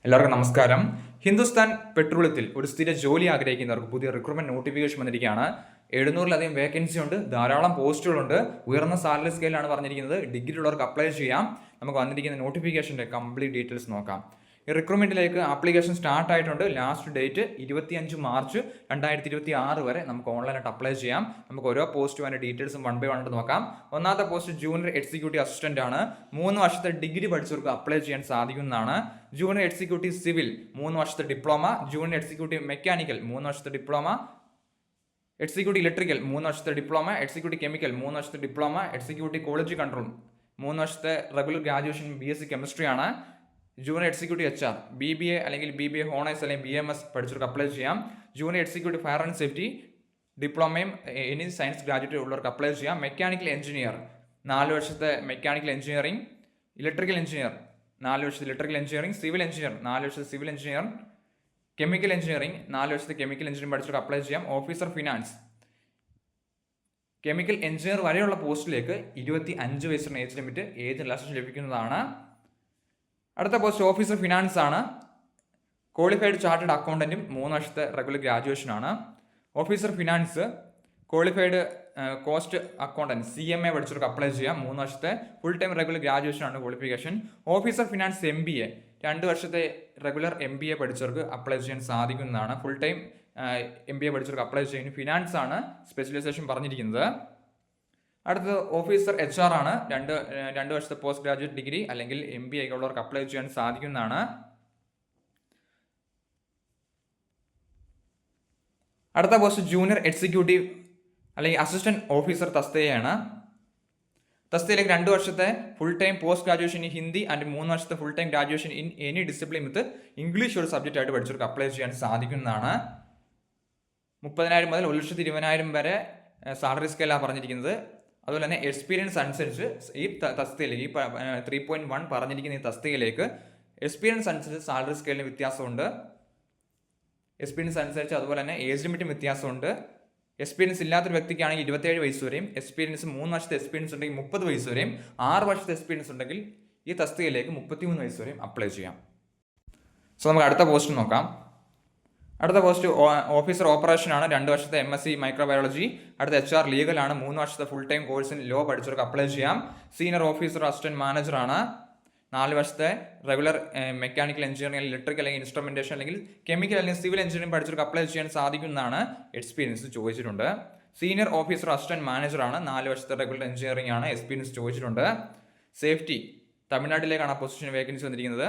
എല്ലാവർക്കും നമസ്കാരം. ഹിന്ദുസ്ഥാൻ പെട്രോളിയത്തിൽ ഒരു സ്ഥിര ജോലി ആഗ്രഹിക്കുന്നവർക്ക് പുതിയ റിക്രൂട്ട്മെന്റ് നോട്ടിഫിക്കേഷൻ വന്നിരിക്കുകയാണ്. 700-ലധികം വേക്കൻസി ഉണ്ട്, ധാരാളം പോസ്റ്റുകളുണ്ട്, ഉയർന്ന സാലറി സ്കെയിലാണ് പറഞ്ഞിരിക്കുന്നത്. ഡിഗ്രി ഉള്ളവർക്ക് അപ്ലൈ ചെയ്യാം. നമുക്ക് വന്നിരിക്കുന്ന നോട്ടിഫിക്കേഷൻ്റെ കംപ്ലീറ്റ് ഡീറ്റെയിൽസ് നോക്കാം. ഈ റിക്രൂട്ട്മെന്റിലേക്ക് ആപ്ലിക്കേഷൻ സ്റ്റാർട്ട് ആയിട്ടുണ്ട്. ലാസ്റ്റ് ഡേറ്റ് 25 മാർച്ച് 2026 വരെ നമുക്ക് ഓൺലൈനായിട്ട് അപ്ലൈ ചെയ്യാം. നമുക്ക് ഓരോ പോസ്റ്റും അതിൻ്റെ ഡീറ്റെയിൽസും 1 by 1 നോക്കാം. ഒന്നാമത്തെ പോസ്റ്റ് ജൂനിയർ എക്സിക്യൂട്ടീവ് അസിസ്റ്റന്റ് ആണ്. 3 വർഷത്തെ ഡിഗ്രി പഠിച്ചവർക്ക് അപ്ലൈ ചെയ്യാൻ സാധിക്കുന്നതാണ്. ജൂനിയർ എക്സിക്യൂട്ടീവ് സിവിൽ 3 വർഷത്തെ ഡിപ്ലോമ, ജൂനിയർ എക്സിക്യൂട്ടീവ് മെക്കാനിക്കൽ 3 വർഷത്തെ ഡിപ്ലോമ, എക്സിക്യൂട്ടീവ് ഇലക്ട്രിക്കൽ 3 വർഷത്തെ ഡിപ്ലോമ, എക്സിക്യൂട്ടീവ് കെമിക്കൽ 3 വർഷത്തെ ഡിപ്ലോമ, എക്സിക്യൂട്ടീവ് ക്വാളിറ്റി കൺട്രോൾ 3 വർഷത്തെ റെഗുലർ ഗ്രാജുവേഷൻ BSc കെമിസ്ട്രി ആണ്. ജൂനിയർ എക്സിക്യൂട്ടീവ് HR BBA അല്ലെങ്കിൽ BBA ഹോണേഴ്സ് അല്ലെങ്കിൽ BMS പഠിച്ചവർക്ക് അപ്ലൈ ചെയ്യാം. Junior executive fire and safety ഡിപ്ലോമയും എനി സയൻസ് ഗ്രാജുവേറ്റ് ഉള്ളവർക്ക് അപ്ലൈ ചെയ്യാം. മെക്കാനിക്കൽ എഞ്ചിനീയർ 4 വർഷത്തെ മെക്കാനിക്കൽ എഞ്ചിനീയറിംഗ്, ഇലക്ട്രിക്കൽ എഞ്ചിനീയർ 4 വർഷത്തെ ഇലക്ട്രിക്കൽ എഞ്ചിനീയറിംഗ്, സിവിൽ എഞ്ചിനീയർ 4 വർഷത്തെ സിവിൽ എഞ്ചിനീയർ, കെമിക്കൽ എഞ്ചിനീയറിംഗ് 4 വർഷത്തെ കെമിക്കൽ എഞ്ചിനീയറിംഗ് പഠിച്ചവർക്ക് അപ്ലൈ ചെയ്യാം. ഓഫീസർ ഫിനാൻസ് കെമിക്കൽ എഞ്ചിനീയർ വരെയുള്ള പോസ്റ്റിലേക്ക് 25 വയസ്സിന് ഏജ് ലിമിറ്റ്, ഏജ് റിലാക്സേഷൻ ലഭിക്കുന്നതാണ്. അടുത്ത പോസ്റ്റ് ഓഫീസർ ഫിനാൻസ് ആണ്. ക്വാളിഫൈഡ് ചാർട്ടേഡ് അക്കൗണ്ടന്റും 3 വർഷത്തെ റെഗുലർ ഗ്രാജുവേഷൻ ആണ്. Officer finance qualified cost accountant CMA പഠിച്ചവർക്ക് അപ്ലൈ ചെയ്യാം. 3 വർഷത്തെ ഫുൾ ടൈം റെഗുലർ ഗ്രാജുവേഷൻ ആണ് ക്വാളിഫിക്കേഷൻ. ഓഫീസർ ഫിനാൻസ് MBA 2 വർഷത്തെ റെഗുലർ MBA പഠിച്ചവർക്ക് അപ്ലൈ ചെയ്യാൻ സാധിക്കുന്നതാണ്. ഫുൾ ടൈം MBA പഠിച്ചവർക്ക് അപ്ലൈ ചെയ്യുന്നു. ഫിനാൻസ് ആണ് സ്പെഷ്യലൈസേഷൻ പറഞ്ഞിരിക്കുന്നത്. അടുത്തത് ഓഫീസർ HR ആണ്. 2 വർഷത്തെ പോസ്റ്റ് ഗ്രാജുവേറ്റ് ഡിഗ്രി അല്ലെങ്കിൽ MBA ഉള്ളവർക്ക് അപ്ലൈ ചെയ്യാൻ സാധിക്കുന്നതാണ്. അടുത്ത പോസ്റ്റ് ജൂനിയർ എക്സിക്യൂട്ടീവ് അല്ലെങ്കിൽ അസിസ്റ്റന്റ് ഓഫീസർ തസ്തികയാണ്. തസ്തികയിലേക്ക് 2 വർഷത്തെ full time post graduation in Hindi and 3 വർഷത്തെ full time graduation in any discipline with English ഒരു സബ്ജക്റ്റ് ആയിട്ട് പഠിച്ചവർക്ക് അപ്ലൈ ചെയ്യാൻ സാധിക്കുന്നതാണ്. 30,000 മുതൽ 1,20,000 വരെ സാലറി സ്കെയിലാണ് പറഞ്ഞിരിക്കുന്നത്. അതുപോലെ തന്നെ എക്സ്പീരിയൻസ് അനുസരിച്ച് ഈ തസ്തികയിലേക്ക് ഈ 3.1 പറഞ്ഞിരിക്കുന്ന ഈ തസ്തികയിലേക്ക് എക്സ്പീരിയൻസ് അനുസരിച്ച് സാലറി സ്കെയിലിന് വ്യത്യാസമുണ്ട്. എക്സ്പീരിയൻസ് അനുസരിച്ച് അതുപോലെ തന്നെ ഏജ് ലിമിറ്റും വ്യത്യാസമുണ്ട്. എക്സ്പീരിയൻസ് ഇല്ലാത്തൊരു വ്യക്തിക്കാണെങ്കിൽ 27 വയസ്സ് വരെയും, എക്സ്പീരിയൻസ് 3 വർഷത്തെ എക്സ്പീരിയൻസ് ഉണ്ടെങ്കിൽ 30 വയസ്സ് വരെയും, 6 വർഷത്തെ എക്സ്പീരിയൻസ് ഉണ്ടെങ്കിൽ ഈ തസ്തികയിലേക്ക് 33 വയസ്സ് വരെയും അപ്ലൈ ചെയ്യാം. സോ നമുക്ക് അടുത്ത പോസ്റ്റ് നോക്കാം. അടുത്ത പോസ്റ്റ് ഓഫീസർ ഓപ്പറേഷൻ ആണ്. 2 വർഷത്തെ MSc മൈക്രോബയോളജി. അടുത്ത HR ലീഗൽ ആണ്. 3 വർഷത്തെ ഫുൾ ടൈം കോഴ്സിൽ ലോ പഠിച്ചവർക്ക് അപ്ലൈ ചെയ്യാം. സീനിയർ ഓഫീസർ അസിസ്റ്റന്റ് മാനേജർ ആണ്. 4 വർഷത്തെ റെഗുലർ മെക്കാനിക്കൽ എഞ്ചിനീയറിംഗ്, ഇലക്ട്രിക്കൽ അല്ലെങ്കിൽ ഇൻസ്ട്രുമെന്റേഷൻ അല്ലെങ്കിൽ കെമിക്കൽ അല്ലെങ്കിൽ സിവിൽ എഞ്ചിനീയറിംഗ് പഠിച്ചവർക്ക് അപ്ലൈ ചെയ്യാൻ സാധിക്കുന്നതാണ്. എക്സ്പീരിയൻസ് ചോദിച്ചിട്ടുണ്ട്. സീനിയർ ഓഫീസർ അസിസ്റ്റന്റ് മാനേജർ ആണ്. 4 വർഷത്തെ റെഗുലർ എഞ്ചിനീയറിംഗ് ആണ്. എക്സ്പീരിയൻസ് ചോദിച്ചിട്ടുണ്ട്. സേഫ്റ്റി തമിഴ്നാട്ടിലേക്കാണ് ആ പൊസിഷൻ വേക്കൻസി വന്നിരിക്കുന്നത്.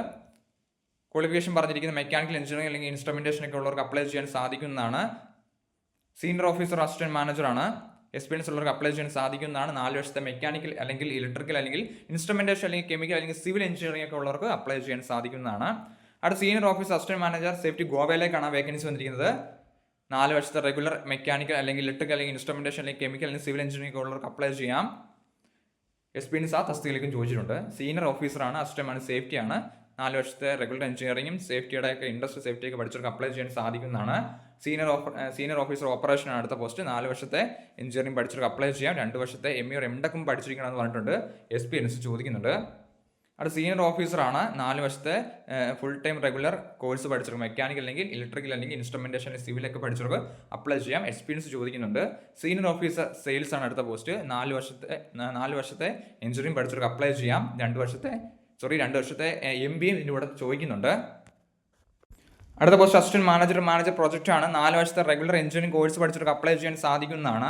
ക്വാളിഫിക്കേഷൻ പറഞ്ഞിരിക്കുന്നത് മെക്കാനിക്കൽ എഞ്ചിനീയറിംഗ് അല്ലെങ്കിൽ ഇൻസ്ട്രുമെന്റേഷൻ ഒക്കെ ഉള്ളവർക്ക് അപ്ലൈ ചെയ്യാൻ സാധിക്കുന്നതാണ്. സീനിയർ ഓഫീസർ അസിസ്റ്റന്റ് മാനേജർ ആണ്. എക്സ്പീരിയൻസ് ഉള്ളവർക്ക് അപ്ലൈ ചെയ്യാൻ സാധിക്കുന്നതാണ്. 4 വർഷത്തെ മെക്കാനിക്കൽ അല്ലെങ്കിൽ ഇലക്ട്രിക്കൽ അല്ലെങ്കിൽ ഇൻസ്ട്രുമെന്റേഷൻ അല്ലെങ്കിൽ കെമിക്കൽ അല്ലെങ്കിൽ സിവിൽ എഞ്ചിനീയറിംഗ് ഒക്കെ ഉള്ളവർക്ക് അപ്ലൈ ചെയ്യാൻ സാധിക്കുന്നതാണ്. അടുത്ത senior officer assistant manager safety ഗോവയിലേക്കാണ് വേക്കൻസി വന്നിരിക്കുന്നത്. 4 വർഷത്തെ റെഗുലർ മെക്കാനിക്കൽ അല്ലെങ്കിൽ ഇലക്ട്രിക്കൽ അല്ലെങ്കിൽ ഇൻസ്ട്രുമെന്റേഷൻ അല്ലെങ്കിൽ കെമിക്കൽ അല്ലെങ്കിൽ സിവിൽ എഞ്ചിനീയറിംഗ് ഒക്കെ ഉള്ളവർക്ക് അപ്ലൈ ചെയ്യാം. എക്സ്പീരിയൻസ് ആ തസ്തികയിലേക്കും ചോദിച്ചിട്ടുണ്ട്. സീനിയർ ഓഫീസറാണ്. അസിസ്റ്റന്റ് സേഫ്റ്റി ആണ്. 4 വർഷത്തെ റെഗുലർ എഞ്ചിനീയറിംഗും സേഫ്റ്റിയുടെ ഒക്കെ ഇൻഡസ്ട്രിയൽ സേഫ്റ്റിയൊക്കെ പഠിച്ചവർക്ക് അപ്ലൈ ചെയ്യാൻ സാധിക്കുന്നതാണ്. സീനിയർ ഓഫീസർ ഓപ്പറേഷൻ ആണ് അടുത്ത പോസ്റ്റ്. 4 വർഷത്തെ എഞ്ചിനീയറിംഗ് പഠിച്ചവർക്ക് അപ്ലൈ ചെയ്യാം. 2 വർഷത്തെ ME or MTech പഠിച്ചിരിക്കണമെന്ന് പറഞ്ഞിട്ടുണ്ട്. എക്സ്പീരിയൻസ് ചോദിക്കുന്നുണ്ട്. അടുത്ത സീനിയർ ഓഫീസറാണ്. 4 വർഷത്തെ ഫുൾ ടൈം റെഗുലർ കോഴ്സ് പഠിച്ചവർക്ക് മെക്കാനിക്കൽ അല്ലെങ്കിൽ ഇലക്ട്രിക്കൽ അല്ലെങ്കിൽ ഇൻസ്ട്രുമെന്റേഷൻ അല്ലെങ്കിൽ സിവിലൊക്കെ പഠിച്ചവർക്ക് അപ്ലൈ ചെയ്യാം. എക്സ്പീരിയൻസ് ചോദിക്കുന്നുണ്ട്. സീനിയർ ഓഫീസർ സെയിൽസ് ആണ് അടുത്ത പോസ്റ്റ്. 4 വർഷത്തെ എഞ്ചിനീയറിംഗ് പഠിച്ചവർക്ക് അപ്ലൈ ചെയ്യാം. 2 വർഷത്തെ MBA ഇതിൻ്റെ കൂടെ ചോദിക്കുന്നുണ്ട്. അടുത്ത പോസ്റ്റ് അസിസ്റ്റന്റ് മാനേജർ പ്രോജക്റ്റ് ആണ്. 4 വർഷത്തെ റെഗുലർ എഞ്ചിനീയറിംഗ് കോഴ്സ് പഠിച്ചവർക്ക് അപ്ലൈ ചെയ്യാൻ സാധിക്കുന്നതാണ്.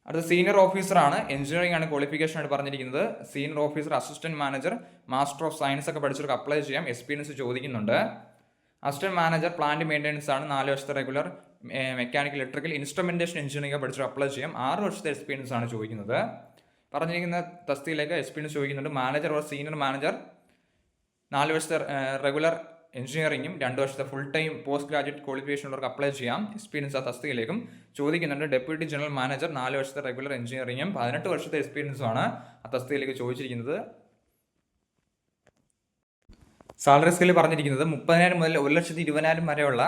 അടുത്ത സീനിയർ ഓഫീസർ ആണ്. എഞ്ചിനീയറിംഗ് ആണ് ക്വാളിഫിക്കേഷൻ ആയിട്ട് പറഞ്ഞിരിക്കുന്നത്. Senior officer assistant manager master of science ഒക്കെ പഠിച്ചവർക്ക് അപ്ലൈ ചെയ്യാം. എക്സ്പീരിയൻസ് ചോദിക്കുന്നുണ്ട്. അസിസ്റ്റന്റ് മാനേജർ പ്ലാന്റ് മെയിൻ്റെനൻസ് ആണ്. 4 വർഷത്തെ regular mechanical electrical instrumentation engineering പഠിച്ചവർക്ക് അപ്ലൈ ചെയ്യാം. 6 വർഷത്തെ എക്സ്പീരിയൻസ് ആണ് ചോദിക്കുന്നത്. പറഞ്ഞിരിക്കുന്ന തസ്തികയിലേക്ക് എക്സ്പീരിയൻസ് ചോദിക്കുന്നുണ്ട്. മാനേജർ ഓർ സീനിയർ മാനേജർ 4 വർഷത്തെ റെഗുലർ എഞ്ചിനീയറിംഗും 2 വർഷത്തെ full time post graduate qualification ഉള്ളവർക്ക് അപ്ലൈ ചെയ്യാം. എക്സ്പീരിയൻസ് ആ തസ്തികയിലേക്കും ചോദിക്കുന്നുണ്ട്. ഡെപ്യൂട്ടി ജനറൽ മാനേജർ 4 വർഷത്തെ റെഗുലർ എഞ്ചിനീയറിംഗും 18 വർഷത്തെ എക്സ്പീരിയൻസുമാണ് ആ തസ്തികയിലേക്ക് ചോദിച്ചിരിക്കുന്നത്. സാലറി സ്കെയിൽ പറഞ്ഞിരിക്കുന്നത് 30,000 മുതൽ 1,20,000 വരെയുള്ള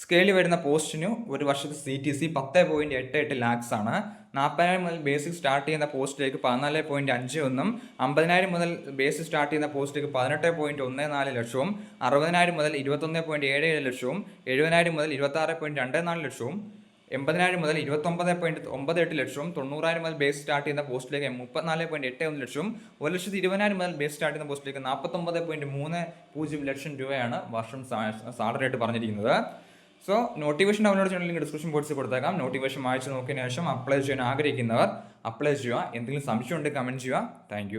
സ്കെയിൽ വരുന്ന പോസ്റ്റിന് ഒരു വർഷത്തെ CTC 10.88 lakhs ആണ്. 40,000 മുതൽ ബേസിക് സ്റ്റാർട്ട് ചെയ്യുന്ന പോസ്റ്റിലേക്ക് 14.51 50,000 മുതൽ ബേസിക് സ്റ്റാർട്ട് ചെയ്യുന്ന പോസ്റ്റിലേക്ക് 18.14 ലക്ഷവും 60,000 മുതൽ 21.77 ലക്ഷവും 70,000 മുതൽ 26.24 ലക്ഷവും 80,000 മുതൽ 29.98 ലക്ഷവും 90,000 മുതൽ ബേസ് സ്റ്റാർട്ട് ചെയ്യുന്ന പോസ്റ്റിലേക്ക് 34.81 ലക്ഷവും 1,20,000 മുതൽ ബേസ് സ്റ്റാർട്ട് ചെയ്യുന്ന പോസ്റ്റിലേക്ക് 49.30 ലക്ഷം രൂപയാണ് വർഷം സാലറി ആയിട്ട് പറഞ്ഞിരിക്കുന്നത്. സോ നോട്ടിഫിക്കേഷൻ ഡൗൺലോഡ് ചെയ്യണമെങ്കിൽ ലിങ്ക് ഡിസ്ക്രിപ്ഷൻ ബോക്സിൽ കൊടുത്തേക്കാം. നോട്ടിഫിക്കേഷൻ വായിച്ച് നോക്കിയതിനു ശേഷം അപ്ലൈ ചെയ്യാൻ ആഗ്രഹിക്കുന്നവർ അപ്ലൈ ചെയ്യുക. എന്തെങ്കിലും സംശയം ഉണ്ടെങ്കിൽ കമൻറ്റ് ചെയ്യുക. താങ്ക്